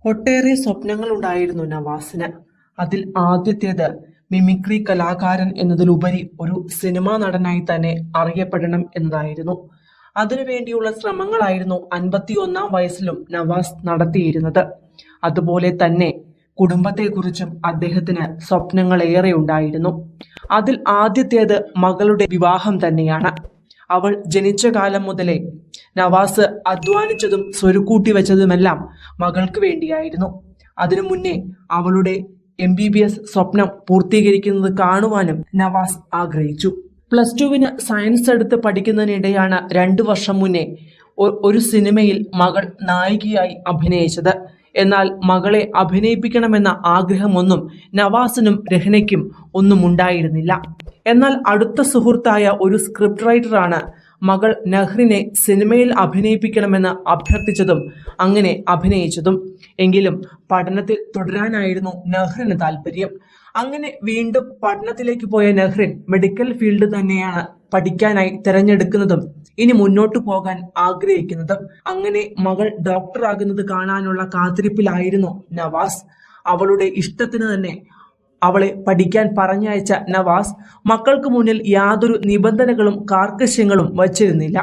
ഒട്ടേറെ സ്വപ്നങ്ങളുണ്ടായിരുന്നു നവാസിന്. അതിൽ ആദ്യത്തേത് മിമിക്രി കലാകാരൻ എന്നതിലുപരി ഒരു സിനിമാ നടനായി തന്നെ അറിയപ്പെടണം എന്നതായിരുന്നു. അതിനുവേണ്ടിയുള്ള ശ്രമങ്ങളായിരുന്നു 51-ാം വയസ്സിലും നവാസ് നടത്തിയിരുന്നത്. അതുപോലെ തന്നെ കുടുംബത്തെക്കുറിച്ചും അദ്ദേഹത്തിന് സ്വപ്നങ്ങളേറെ ഉണ്ടായിരുന്നു. അതിൽ ആദ്യത്തേത് മകളുടെ വിവാഹം തന്നെയാണ്. അവൾ ജനിച്ച കാലം മുതലേ നവാസ് അധ്വാനിച്ചതും സ്വരുക്കൂട്ടി വെച്ചതുമെല്ലാം മകൾക്ക് വേണ്ടിയായിരുന്നു. അതിനു മുന്നേ അവളുടെ MBBS സ്വപ്നം പൂർത്തീകരിക്കുന്നത് കാണുവാനും നവാസ് ആഗ്രഹിച്ചു. +2-വിന് സയൻസ് എടുത്ത് പഠിക്കുന്നതിനിടെയാണ് 2 വർഷം മുന്നേ ഒരു സിനിമയിൽ മകൾ നായികയായി അഭിനയിച്ചത്. എന്നാൽ മകളെ അഭിനയിപ്പിക്കണമെന്ന ആഗ്രഹമൊന്നും നവാസിനും രഹ്നയ്ക്കും ഒന്നും ഉണ്ടായിരുന്നില്ല. എന്നാൽ അടുത്ത സുഹൃത്തായ ഒരു സ്ക്രിപ്റ്റ് റൈറ്ററാണ് മകൾ നഹ്റിനെ സിനിമയിൽ അഭിനയിപ്പിക്കണമെന്ന് അഭ്യർത്ഥിച്ചതും അങ്ങനെ അഭിനയിച്ചതും. എങ്കിലും പഠനത്തിൽ തുടരാനായിരുന്നു നഹ്റിന് താല്പര്യം. അങ്ങനെ വീണ്ടും പഠനത്തിലേക്ക് പോയ നഹ്റിൻ മെഡിക്കൽ ഫീൽഡ് തന്നെയാണ് പഠിക്കാനായി തിരഞ്ഞെടുക്കുന്നതും ഇനി മുന്നോട്ടു പോകാൻ ആഗ്രഹിക്കുന്നതും. അങ്ങനെ മകൾ ഡോക്ടറാകുന്നത് കാണാനുള്ള കാത്തിരിപ്പിലായിരുന്നു നവാസ്. അവളുടെ ഇഷ്ടത്തിന് തന്നെ അവളെ പഠിക്കാൻ പറഞ്ഞയച്ച നവാസ് മക്കൾക്ക് മുന്നിൽ യാതൊരു നിബന്ധനകളും കാർക്കശ്യങ്ങളും വച്ചിരുന്നില്ല.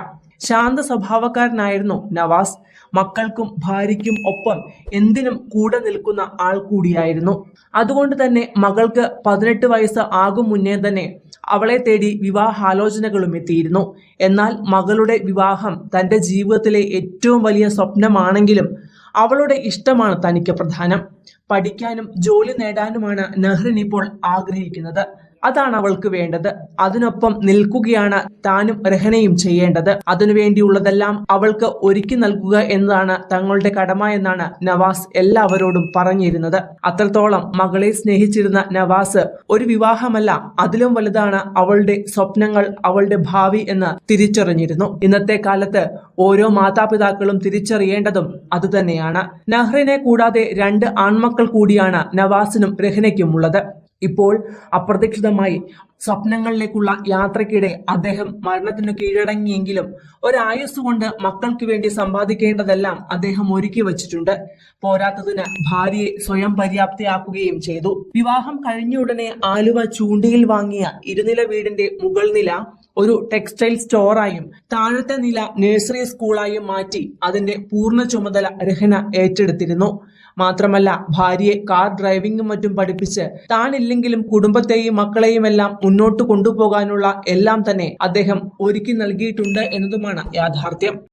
ശാന്ത സ്വഭാവക്കാരനായിരുന്നു നവാസ്. മക്കൾക്കും ഭാര്യയ്ക്കും ഒപ്പം എന്തിനും കൂടെ നിൽക്കുന്ന ആൾ കൂടിയായിരുന്നു. അതുകൊണ്ട് തന്നെ മകൾക്ക് 18 വയസ്സ് ആകും മുന്നേ തന്നെ അവളെ തേടി വിവാഹാലോചനകളും എത്തിയിരുന്നു. എന്നാൽ മകളുടെ വിവാഹം തൻ്റെ ജീവിതത്തിലെ ഏറ്റവും വലിയ സ്വപ്നമാണെങ്കിലും അവളുടെ ഇഷ്ടമാണ് തനിക്ക് പ്രധാനം. പഠിക്കാനും ജോലി നേടാനുമാണ് നഹ്റിൻ ഇപ്പോൾ ആഗ്രഹിക്കുന്നത്. അതാണ് അവൾക്ക് വേണ്ടത്. അതിനൊപ്പം നിൽക്കുകയാണ് താനും രഹ്നയും ചെയ്യേണ്ടത്. അതിനുവേണ്ടിയുള്ളതെല്ലാം അവൾക്ക് ഒരുക്കി നൽകുക എന്നതാണ് തങ്ങളുടെ കടമ എന്നാണ് നവാസ് എല്ലാവരോടും പറഞ്ഞിരുന്നത്. അത്രത്തോളം മകളെ സ്നേഹിച്ചിരുന്ന നവാസ് ഒരു വിവാഹമല്ല, അതിലും വലുതാണ് അവളുടെ സ്വപ്നങ്ങൾ, അവളുടെ ഭാവി എന്ന് തിരിച്ചറിഞ്ഞിരുന്നു. ഇന്നത്തെ കാലത്ത് ഓരോ മാതാപിതാക്കളും തിരിച്ചറിയേണ്ടതും അതുതന്നെയാണ്. നഹ്റിനെ കൂടാതെ 2 ആൺമക്കൾ കൂടിയാണ് നവാസിനും രഹ്നയ്ക്കും ഉള്ളത്. ഇപ്പോൾ അപ്രതീക്ഷിതമായി സ്വപ്നങ്ങളിലേക്കുള്ള യാത്രയ്ക്കിടെ അദ്ദേഹം മരണത്തിന് കീഴടങ്ങിയെങ്കിലും ഒരായുസ്സുകൊണ്ട് മക്കൾക്ക് വേണ്ടി സമ്പാദിക്കേണ്ടതെല്ലാം അദ്ദേഹം ഒരുക്കി വച്ചിട്ടുണ്ട്. പോരാത്തതിന് ഭാര്യയെ സ്വയം പര്യാപ്തയാക്കുകയും ചെയ്തു. വിവാഹം കഴിഞ്ഞ ഉടനെ ആലുവ ചൂണ്ടിയിൽ വാങ്ങിയ 2 നില വീടിന്റെ മുകൾ നില ഒരു ടെക്സ്റ്റൈൽ സ്റ്റോറായും താഴത്തെ നില നഴ്സറി സ്കൂളായും മാറ്റി അതിന്റെ പൂർണ്ണ ചുമതല രഹ്ന ഏറ്റെടുത്തിരുന്നു. മാത്രമല്ല ഭാര്യയെ കാർ ഡ്രൈവിംഗും മറ്റും പഠിപ്പിച്ച് താനില്ലെങ്കിലും കുടുംബത്തെയും മക്കളെയും എല്ലാം മുന്നോട്ട് കൊണ്ടുപോകാനുള്ള എല്ലാം തന്നെ അദ്ദേഹം ഒരുക്കി നൽകിയിട്ടുണ്ട് എന്നതുമാണ് യാഥാർത്ഥ്യം.